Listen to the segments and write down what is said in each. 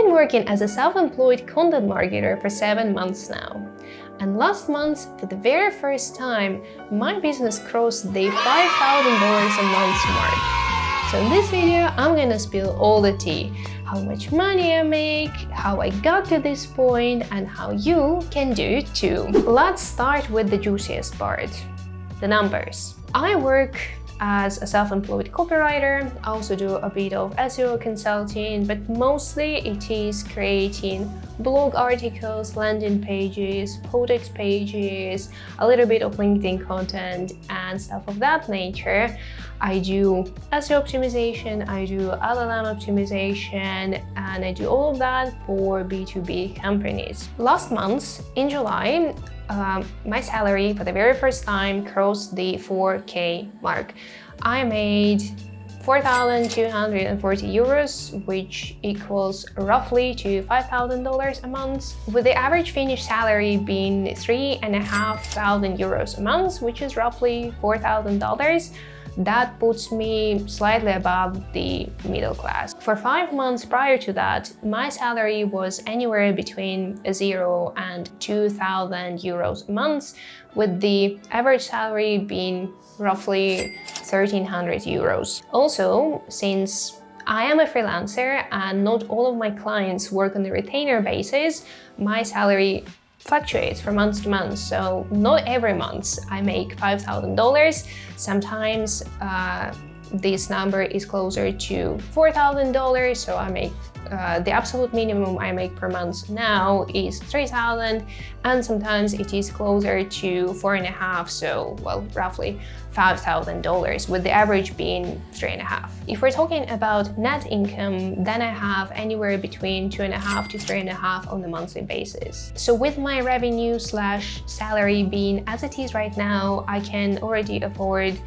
been working as a self-employed content marketer for 7 months now. And last month, for the very first time, my business crossed the $5,000 a month mark. So in this video, I'm gonna spill all the tea. How much money I make, how I got to this point, and how you can do it too. Let's start with the juiciest part, the numbers. I work as a self-employed copywriter. I also do a bit of SEO consulting, but mostly it is creating blog articles, landing pages, product pages, a little bit of LinkedIn content and stuff of that nature. I do SEO optimization, I do LLM optimization, and I do all of that for B2B companies. Last month, in July, my salary for the very first time crossed the 4K mark. I made 4,240 euros, which equals roughly to $5,000 a month, with the average finished salary being 3,500 euros a month, which is roughly $4,000. That puts me slightly above the middle class. For 5 months prior to that, my salary was anywhere between 0 and 2,000 euros a month, with the average salary being roughly 1,300 euros. Also, since I am a freelancer and not all of my clients work on a retainer basis, my salary fluctuates from month to month, so not every month I make $5,000. Sometimes this number is closer to $4,000, so I make the absolute minimum I make per month now is $3,000, and sometimes it is closer to 4.5, so well, roughly $5,000, with the average being 3.5. If we're talking about net income, then I have anywhere between 2.5 to 3.5 on a monthly basis. So with my revenue slash salary being as it is right now, I can already afford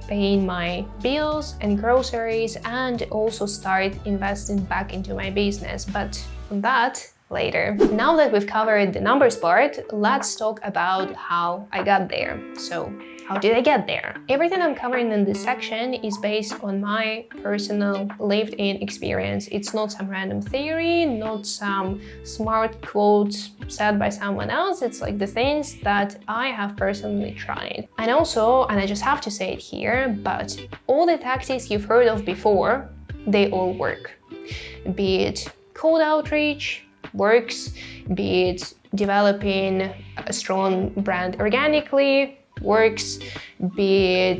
paying my bills and groceries and also start investing back into my business, but on that later. Now that we've covered the numbers part, let's talk about how I got there. So how did I get there? Everything I'm covering in this section is based on my personal lived-in experience. It's not some random theory, not some smart quotes said by someone else. It's like the things that I have personally tried. And also, and I just have to say it here, but all the tactics you've heard of before, they all work. Be it cold outreach, works, be it developing a strong brand organically, works, be it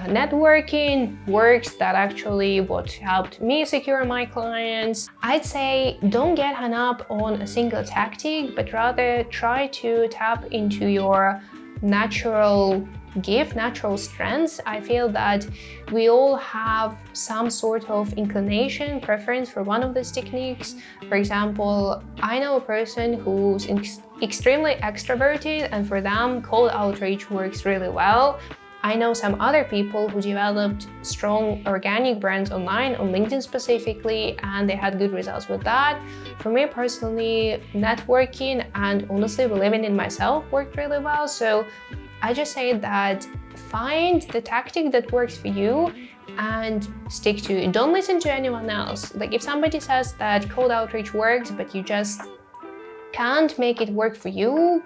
networking, works. That actually what helped me secure my clients. I'd say don't get hung up on a single tactic, but rather try to tap into your natural gift, natural strengths. I feel that we all have some sort of inclination, preference for one of these techniques. For example, I know a person who's extremely extroverted, and for them cold outreach works really well. I know some other people who developed strong organic brands online, on LinkedIn specifically, and they had good results with that. For me personally, networking and honestly believing in myself worked really well. So I just say that find the tactic that works for you and stick to it. Don't listen to anyone else. Like if somebody says that cold outreach works, but you just can't make it work for you,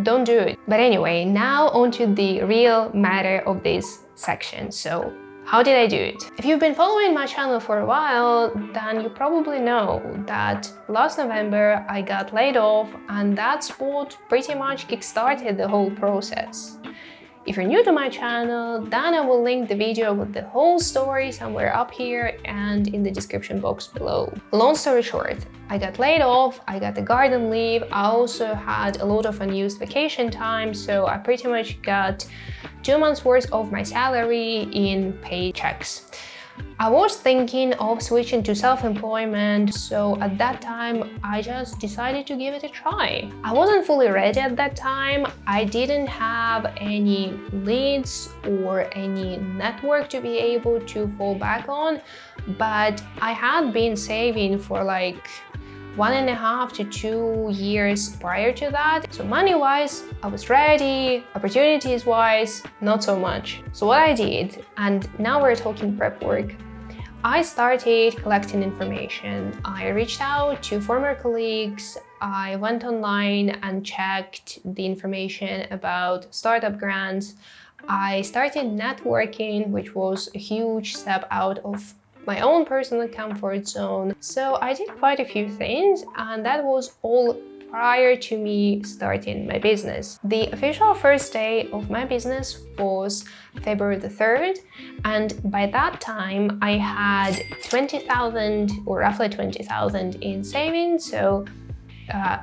don't do it. But anyway, now onto the real matter of this section. So how did I do it? If you've been following my channel for a while, then you probably know that last November I got laid off, and that's what pretty much kickstarted the whole process. If you're new to my channel, then I will link the video with the whole story somewhere up here and in the description box below. Long story short, I got laid off, I got the garden leave, I also had a lot of unused vacation time, so I pretty much got 2 months worth of my salary in paid checks. I was thinking of switching to self-employment, so at that time I just decided to give it a try. I wasn't fully ready at that time. I didn't have any leads or any network to be able to fall back on, but I had been saving for like 1.5 to 2 years prior to that. So money-wise, I was ready, opportunities-wise, not so much. So what I did, and now we're talking prep work, I started collecting information. I reached out to former colleagues. I went online and checked the information about startup grants. I started networking, which was a huge step out of my own personal comfort zone. So I did quite a few things, and that was all prior to me starting my business. The official first day of my business was February the 3rd, and by that time I had 20,000 or roughly 20,000 in savings. So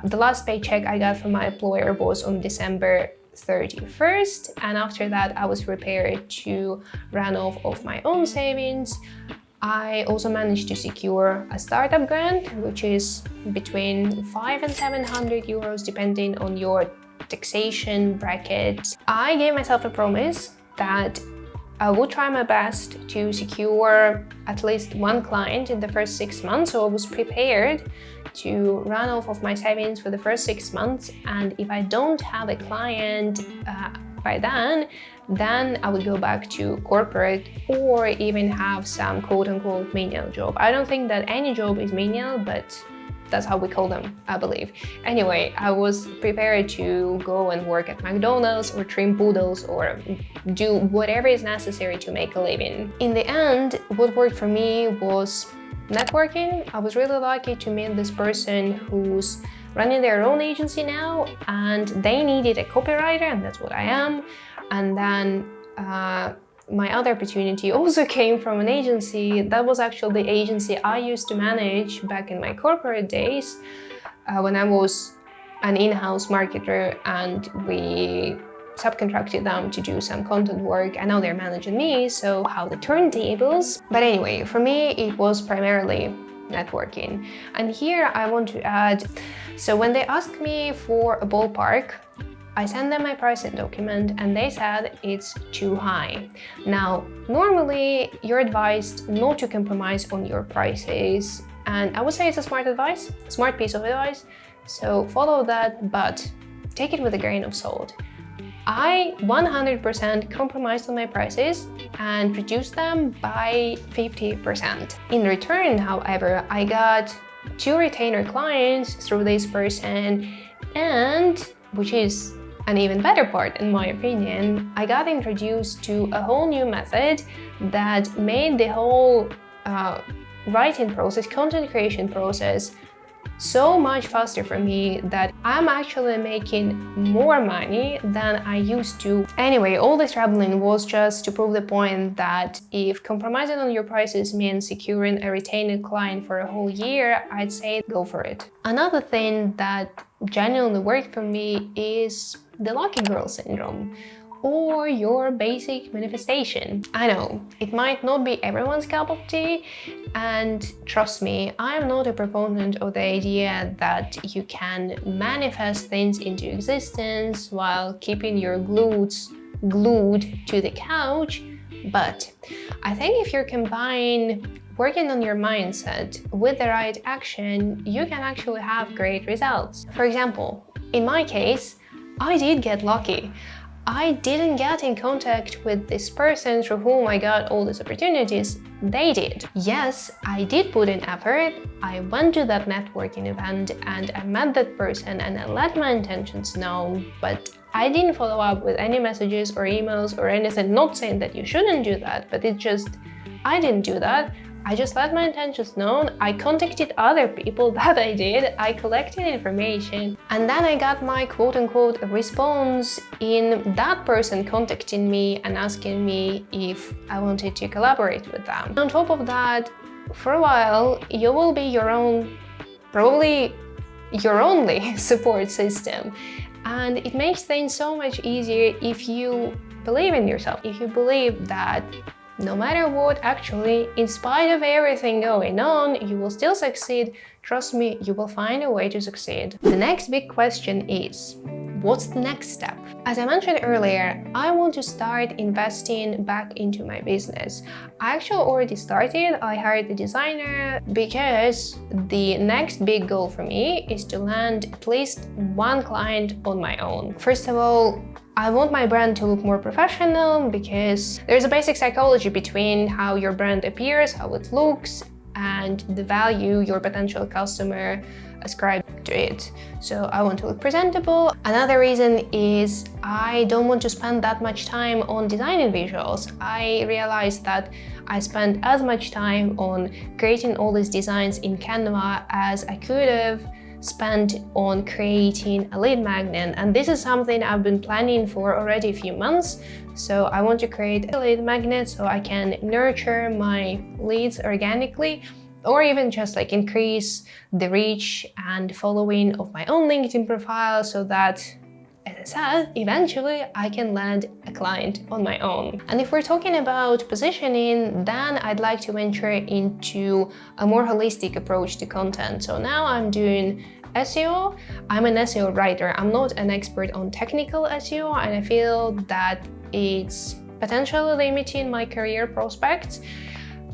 the last paycheck I got from my employer was on December 31st, and after that I was prepared to run off of my own savings. I also managed to secure a startup grant, which is between 500 and 700 euros depending on your taxation bracket. I gave myself a promise that I would try my best to secure at least one client in the first 6 months, so I was prepared to run off of my savings for the first 6 months, and if I don't have a client by then I would go back to corporate or even have some quote-unquote menial job. I don't think that any job is menial, but that's how we call them, I believe. Anyway, I was prepared to go and work at McDonald's or trim poodles or do whatever is necessary to make a living. In the end, what worked for me was networking. I was really lucky to meet this person who's running their own agency now, and they needed a copywriter, and that's what I am. And then my other opportunity also came from an agency. That was actually the agency I used to manage back in my corporate days when I was an in-house marketer, and we subcontracted them to do some content work, and now they're managing me, so how the turntables. But anyway, for me it was primarily networking. And here I want to add, so when they asked me for a ballpark, I sent them my pricing document and they said it's too high. Now, normally you're advised not to compromise on your prices, and I would say it's a smart piece of advice, so follow that, but take it with a grain of salt. I 100% compromised on my prices and reduced them by 50%. In return, however, I got 2 retainer clients through this person, and, which is an even better part in my opinion, I got introduced to a whole new method that made the whole writing process, content creation process, so much faster for me that I'm actually making more money than I used to. Anyway, all this rambling was just to prove the point that if compromising on your prices means securing a retained client for a whole year, I'd say go for it. Another thing that genuinely worked for me is the lucky girl syndrome, or your basic manifestation. I know, it might not be everyone's cup of tea, and trust me, I'm not a proponent of the idea that you can manifest things into existence while keeping your glutes glued to the couch, but I think if you combine working on your mindset with the right action, you can actually have great results. For example, in my case, I did get lucky. I didn't get in contact with this person through whom I got all these opportunities. They did. Yes, I did put in effort. I went to that networking event and I met that person and I let my intentions known, but I didn't follow up with any messages or emails or anything. Not saying that you shouldn't do that, but it just, I didn't do that. I just let my intentions known. I contacted other people, that I did. I collected information, and then I got my quote-unquote response in that person contacting me and asking me if I wanted to collaborate with them. On top of that, for a while, you will be your own, probably your only support system. And it makes things so much easier if you believe in yourself, if you believe that no matter what, actually, in spite of everything going on, you will still succeed. Trust me, you will find a way to succeed. The next big question is, what's the next step? As I mentioned earlier, I want to start investing back into my business. I actually already started. I hired a designer because the next big goal for me is to land at least one client on my own. First of all, I want my brand to look more professional because there's a basic psychology between how your brand appears, how it looks, and the value your potential customer ascribes to it. So I want to look presentable. Another reason is I don't want to spend that much time on designing visuals. I realized that I spent as much time on creating all these designs in Canva as I could have spent on creating a lead magnet, and this is something I've been planning for already a few months. So I want to create a lead magnet so I can nurture my leads organically, or even just like increase the reach and following of my own LinkedIn profile so that, as I said, eventually I can land a client on my own. And if we're talking about positioning, then I'd like to venture into a more holistic approach to content. So now I'm doing SEO. I'm an SEO writer. I'm not an expert on technical SEO, and I feel that it's potentially limiting my career prospects.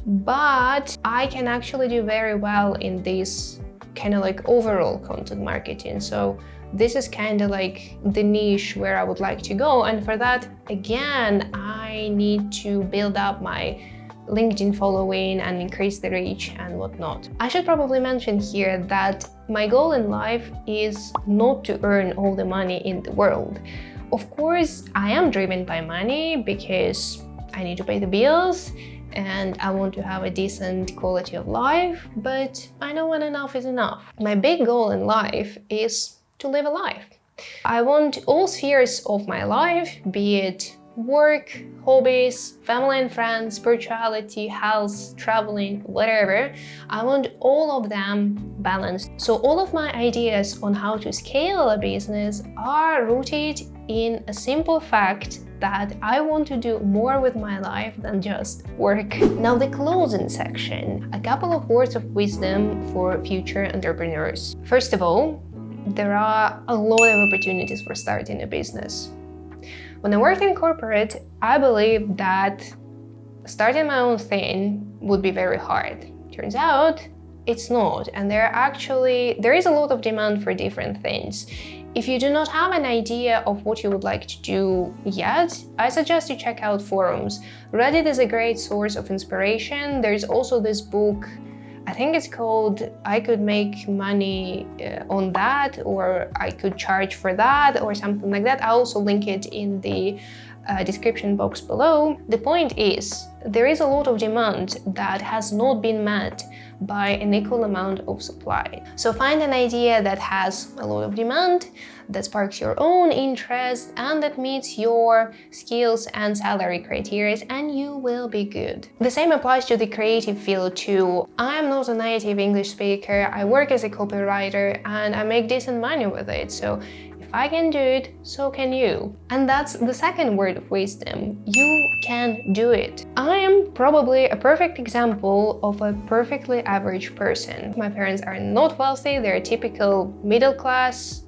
But I can actually do very well in this kind of like overall content marketing. So this is kind of like the niche where I would like to go. And for that, again, I need to build up my LinkedIn following and increase the reach and whatnot. I should probably mention here that my goal in life is not to earn all the money in the world. Of course, I am driven by money because I need to pay the bills and I want to have a decent quality of life, but I know when enough is enough. My big goal in life is to live a life. I want all spheres of my life, be it work, hobbies, family and friends, spirituality, health, traveling, whatever, I want all of them balanced. So all of my ideas on how to scale a business are rooted in a simple fact that I want to do more with my life than just work. Now the closing section, a couple of words of wisdom for future entrepreneurs. First of all, there are a lot of opportunities for starting a business. When I worked in corporate, I believed that starting my own thing would be very hard. Turns out it's not, and there is a lot of demand for different things. If you do not have an idea of what you would like to do yet, I suggest you check out forums. Reddit is a great source of inspiration. There's also this book, I think it's called I Could Make Money on That, or I Could Charge for That, or something like that. I'll also link it in the description box below. The point is, there is a lot of demand that has not been met by an equal amount of supply. So find an idea that has a lot of demand, that sparks your own interest, and that meets your skills and salary criteria, and you will be good. The same applies to the creative field too. I am not a native English speaker, I work as a copywriter, and I make decent money with it. So if I can do it, so can you. And that's the second word of wisdom. You can do it. I am probably a perfect example of a perfectly average person. My parents are not wealthy, they're typical middle class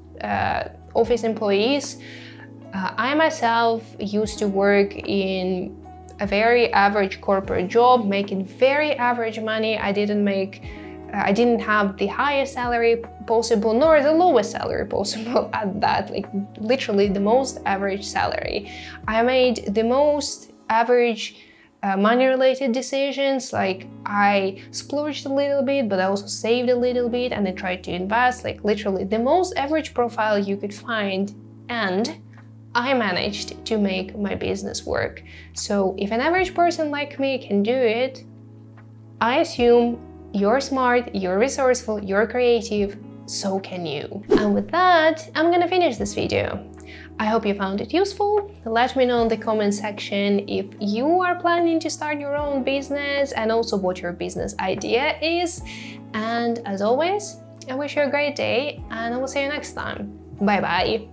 office employees. I myself used to work in a very average corporate job, making very average money. I didn't have the highest salary possible, nor the lowest salary possible at that, like literally the most average salary. I made the most average money-related decisions, like I splurged a little bit, but I also saved a little bit, and I tried to invest, like literally the most average profile you could find, and I managed to make my business work. So if an average person like me can do it, I assume you're smart, you're resourceful, you're creative, so can you. And with that, I'm gonna finish this video. I hope you found it useful. Let me know in the comment section if you are planning to start your own business and also what your business idea is. And as always, I wish you a great day and I will see you next time. Bye bye.